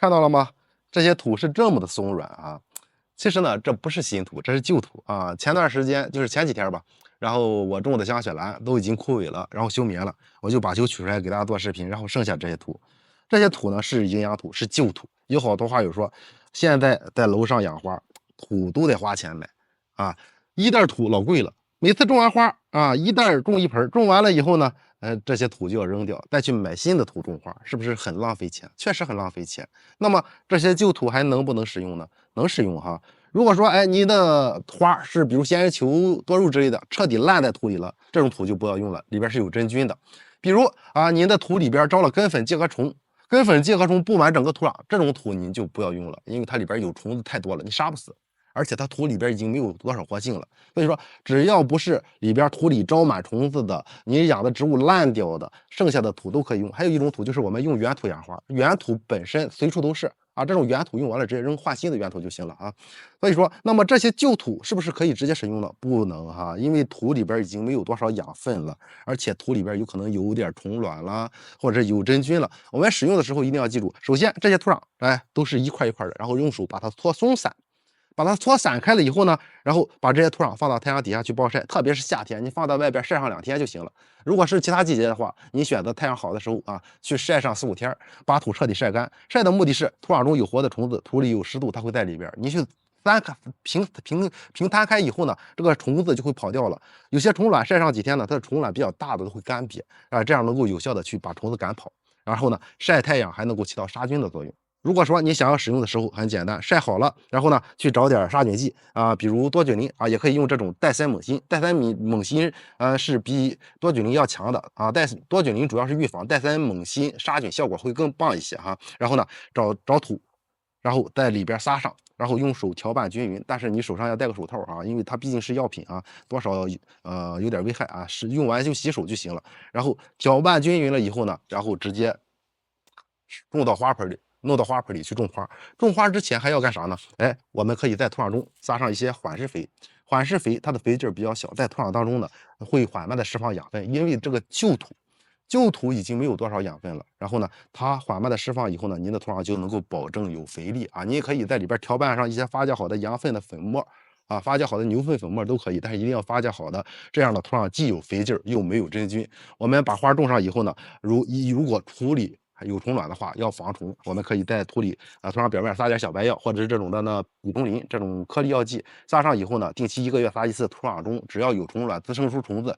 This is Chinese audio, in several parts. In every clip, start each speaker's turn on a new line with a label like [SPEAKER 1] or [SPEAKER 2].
[SPEAKER 1] 看到了吗？这些土是这么的松软啊。其实呢，这不是新土，这是旧土啊。前段时间就是前几天吧，然后我种的香雪兰都已经枯萎了，然后休眠了，我就把球取出来给大家做视频，然后剩下这些土，这些土呢是营养土，是旧土。有好多话友说，现在在楼上养花，土都得花钱买啊，一袋土老贵了。每次种完花啊，一袋种一盆，种完了以后呢，这些土就要扔掉，再去买新的土种花，是不是很浪费钱？确实很浪费钱。那么这些旧土还能不能使用呢？能使用哈。如果说，哎，你的花是比如仙人球、多肉之类的，彻底烂在土里了，这种土就不要用了，里边是有真菌的。比如啊，您的土里边招了根粉介壳虫，根粉介壳虫布满整个土壤，这种土你就不要用了，因为它里边有虫子太多了，你杀不死。而且它土里边已经没有多少活性了，所以说只要不是里边土里招满虫子的，你养的植物烂掉的，剩下的土都可以用。还有一种土就是我们用原土养花，原土本身随处都是啊，这种原土用完了直接扔，换新的原土就行了啊。所以说，那么这些旧土是不是可以直接使用呢？不能哈，因为土里边已经没有多少养分了，而且土里边有可能有点虫卵啦，或者有真菌了。我们使用的时候一定要记住，首先这些土壤哎都是一块一块的，然后用手把它搓松散。把它搓散开了以后呢，然后把这些土壤放到太阳底下去暴晒，特别是夏天，你放到外边晒上2天就行了。如果是其他季节的话，你选择太阳好的时候啊，去晒上4、5天，把土彻底晒干。晒的目的是土壤中有活的虫子，土里有湿度，它会在里边。你去平摊开以后呢，这个虫子就会跑掉了。有些虫卵晒上几天呢，它的虫卵比较大的都会干瘪啊，这样能够有效的去把虫子赶跑。然后呢，晒太阳还能够起到杀菌的作用。如果说你想要使用的时候很简单，晒好了，然后呢去找点杀菌剂啊，比如多菌灵啊，也可以用这种戴森猛辛。戴森猛辛是比多菌灵要强的啊，多菌灵主要是预防，戴森猛辛杀菌效果会更棒一些哈。然后呢找土，然后在里边撒上，然后用手调拌均匀，但是你手上要戴个手套啊，因为它毕竟是药品啊，多少有点危害啊，是用完就洗手就行了。然后搅拌均匀了以后呢，然后直接种到花盆里。弄到花盆里去种花，种花之前还要干啥呢？哎，我们可以在土壤中撒上一些缓释肥。缓释肥它的肥劲儿比较小，在土壤当中呢会缓慢的释放养分，因为这个旧土已经没有多少养分了。然后呢，它缓慢的释放以后呢，您的土壤就能够保证有肥力啊。你也可以在里边调拌上一些发酵好的羊粪的粉末啊，发酵好的牛粪粉末都可以，但是一定要发酵好的，这样的土壤既有肥劲儿又没有真菌。我们把花种上以后呢，如果土里还有虫卵的话，要防虫，我们可以在土里土壤表面撒点小白药，或者是这种的呢吡冬林这种颗粒药剂，撒上以后呢，定期1个月撒一次。土壤中只要有虫卵滋生出虫子，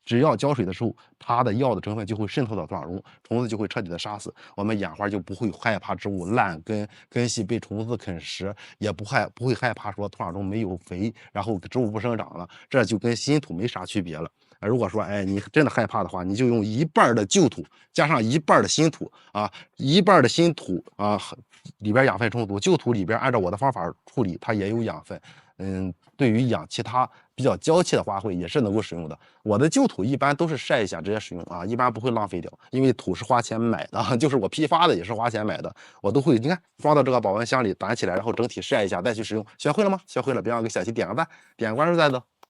[SPEAKER 1] 只要浇水的时候，它的药的成分就会渗透到土壤中，虫子就会彻底的杀死。我们养花就不会害怕植物烂根、根系被虫子啃食，也不会害怕说土壤中没有肥，然后植物不生长了，这就跟新土没啥区别了。如果说，哎，你真的害怕的话，你就用1半的旧土加上1半的新土啊，1半的新土啊，里边养分充足，旧土里边按照我的方法处理，它也有养分。对于养其他比较娇气的花卉也是能够使用的。我的旧土一般都是晒一下直接使用啊，一般不会浪费掉，因为土是花钱买的，就是我批发的也是花钱买的，我都会你看装到这个保温箱里掸起来，然后整体晒一下再去使用。学会了吗？学会了，别忘给小七点个赞，点个关注再走。